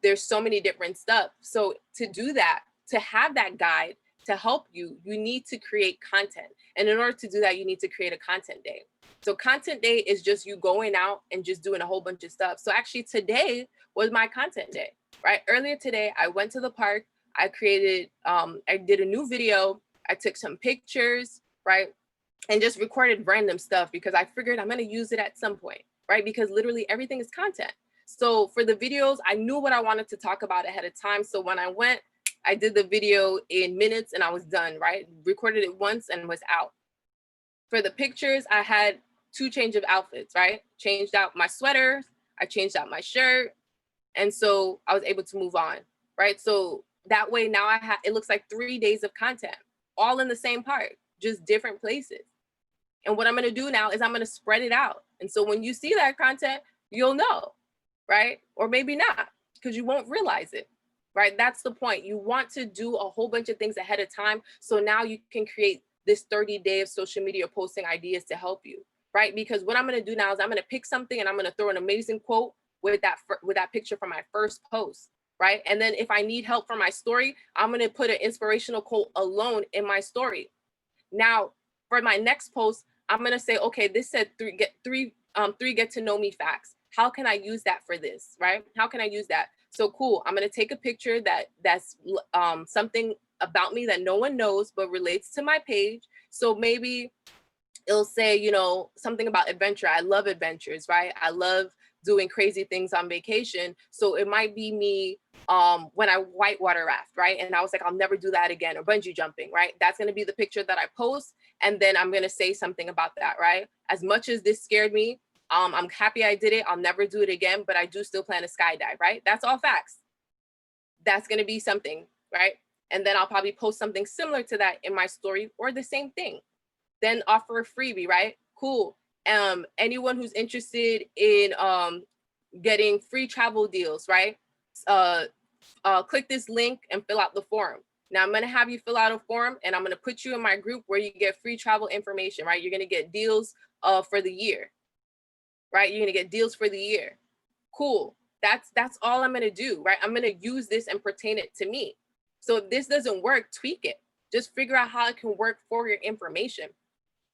There's so many different stuff. So to do that, to have that guide to help you, you need to create content. And in order to do that, you need to create a content day. So content day is just you going out and just doing a whole bunch of stuff. So actually today was my content day, right? Earlier today, I went to the park. I created, I did a new video. I took some pictures, right? And just recorded random stuff because I figured I'm gonna use it at some point, right? Because literally everything is content. So for the videos, I knew what I wanted to talk about ahead of time. So when I went, I did the video in minutes and I was done, right? Recorded it once and was out. For the pictures, I had 2 change of outfits, right? Changed out my sweater, I changed out my shirt. And so I was able to move on, right? So that way now it looks like 3 days of content, all in the same park, just different places. And what I'm gonna do now is I'm gonna spread it out. And so when you see that content, you'll know, right? Or maybe not, because you won't realize it, right? That's the point. You want to do a whole bunch of things ahead of time. So now you can create this 30-day of social media posting ideas to help you, right? Because what I'm gonna do now is I'm gonna pick something and I'm gonna throw an amazing quote with that picture from my first post, right? And then if I need help for my story, I'm gonna put an inspirational quote alone in my story. Now, for my next post, I'm gonna say, okay, this said 3 get to know me facts. How can I use that for this, right? How can I use that? So cool, I'm gonna take a picture that's something about me that no one knows but relates to my page. So maybe it'll say, you know, something about adventure. I love adventures, right? I love doing crazy things on vacation. So it might be me when I whitewater raft, right? And I was like, I'll never do that again, or bungee jumping, right? That's gonna be the picture that I post. And then I'm gonna say something about that, right? As much as this scared me, I'm happy I did it. I'll never do it again, but I do still plan to skydive, right? That's all facts. That's gonna be something, right? And then I'll probably post something similar to that in my story or the same thing. Then offer a freebie, right? Cool. Anyone who's interested in getting free travel deals, right? Click this link and fill out the form. Now I'm gonna have you fill out a form and I'm gonna put you in my group where you get free travel information, right? You're gonna get deals for the year, right? You're gonna get deals for the year. Cool. That's all I'm gonna do, right? I'm gonna use this and pertain it to me. So if this doesn't work, tweak it. Just figure out how it can work for your information.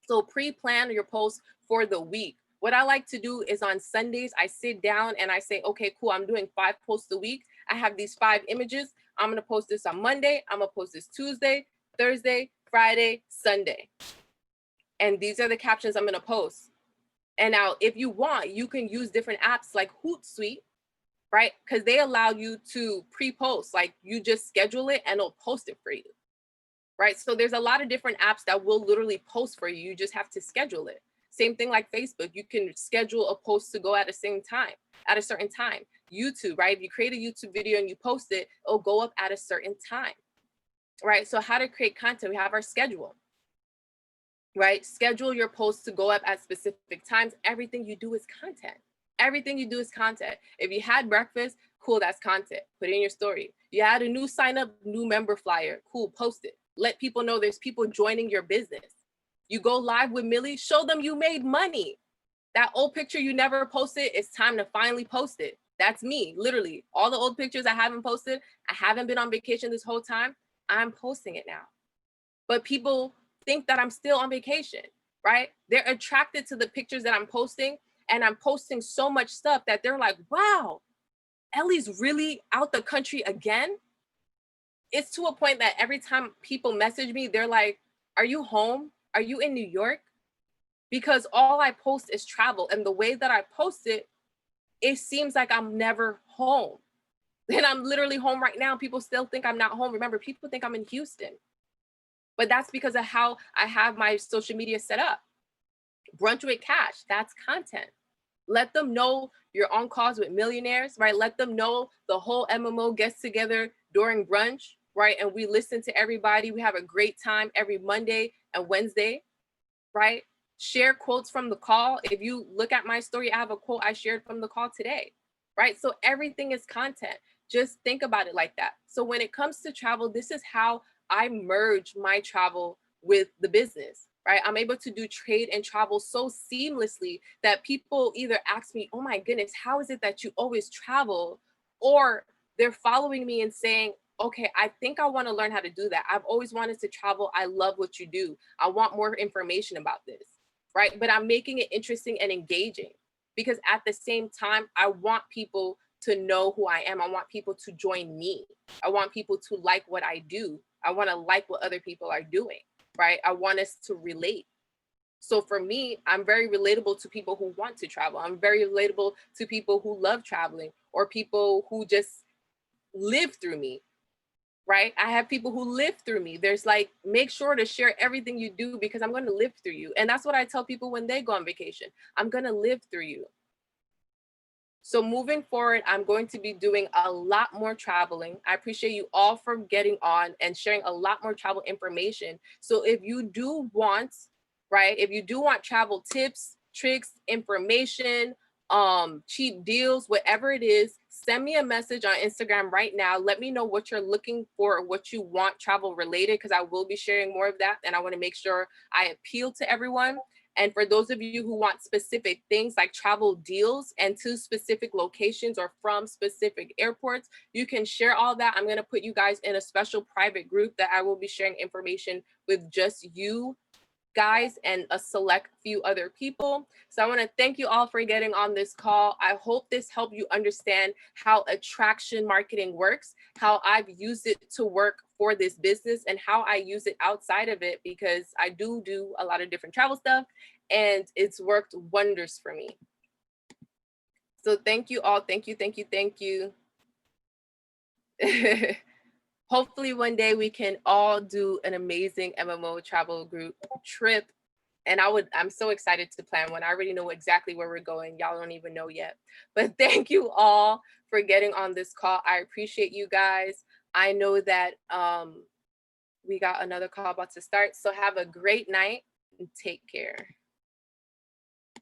So pre-plan your posts for the week. What I like to do is on Sundays, I sit down and I say, okay, cool, I'm doing 5 posts a week. I have these 5 images. I'm gonna post this on Monday. I'm gonna post this Tuesday, Thursday, Friday, Sunday. And these are the captions I'm gonna post. And now if you want, you can use different apps like Hootsuite, right? Because they allow you to pre-post, like you just schedule it and it'll post it for you, right? So there's a lot of different apps that will literally post for you. You just have to schedule it. Same thing like Facebook. You can schedule a post to go at a certain time. YouTube, right? If you create a YouTube video and you post it, it'll go up at a certain time, right? So how to create content? We have our schedule, right? Schedule your posts to go up at specific times. Everything you do is content. Everything you do is content. If you had breakfast, cool, that's content. Put it in your story. You had a new sign up, new member flyer, cool, post it. Let people know there's people joining your business. You go live with Millie, show them you made money. That old picture you never posted, it's time to finally post it. That's me, literally. All the old pictures I haven't posted, I haven't been on vacation this whole time, I'm posting it now. But people think that I'm still on vacation, right? They're attracted to the pictures that I'm posting, and I'm posting so much stuff that they're like, wow, Ellie's really out the country again? It's to a point that every time people message me, they're like, are you home? Are you in New York? because all I post is travel. And the way that I post it, it seems like I'm never home. And I'm literally home right now. People still think I'm not home. Remember, people think I'm in Houston, but that's because of how I have my social media set up. Brunch with Cash, that's content. Let them know you're on calls with millionaires, right? Let them know the whole MMO gets together during brunch, right? And we listen to everybody. We have a great time every Monday and Wednesday, right? Share quotes from the call. If you look at my story, I have a quote I shared from the call today, right? So everything is content. Just think about it like that. So when it comes to travel, this is how I merge my travel with the business, right? I'm able to do trade and travel so seamlessly that people either ask me, oh my goodness, how is it that you always travel? Or they're following me and saying, okay, I think I want to learn how to do that. I've always wanted to travel. I love what you do. I want more information about this, right? But I'm making it interesting and engaging because at the same time, I want people to know who I am. I want people to join me. I want people to like what I do. I want to like what other people are doing, right? I want us to relate. So for me, I'm very relatable to people who want to travel. I'm very relatable to people who love traveling or people who just live through me, right? I have people who live through me. There's like, make sure to share everything you do because I'm going to live through you. And that's what I tell people when they go on vacation. I'm going to live through you. So moving forward, I'm going to be doing a lot more traveling. I appreciate you all for getting on and sharing a lot more travel information. So if you do want, right, if you do want travel tips, tricks, information, cheap deals, whatever it is, send me a message on Instagram right now. Let me know what you're looking for or what you want travel related, because I will be sharing more of that. And I want to make sure I appeal to everyone. And for those of you who want specific things like travel deals and to specific locations or from specific airports, you can share all that. I'm going to put you guys in a special private group that I will be sharing information with just you guys and a select few other people. So I want to thank you all for getting on this call. I hope this helped you understand how attraction marketing works, how I've used it to work for this business and how I use it outside of it, because I do a lot of different travel stuff and it's worked wonders for me. So thank you all. Thank you, thank you, thank you. Hopefully one day we can all do an amazing MMO travel group trip. And I'm so excited to plan one. I already know exactly where we're going. Y'all don't even know yet. But thank you all for getting on this call. I appreciate you guys. I know that we got another call about to start. So have a great night and take care.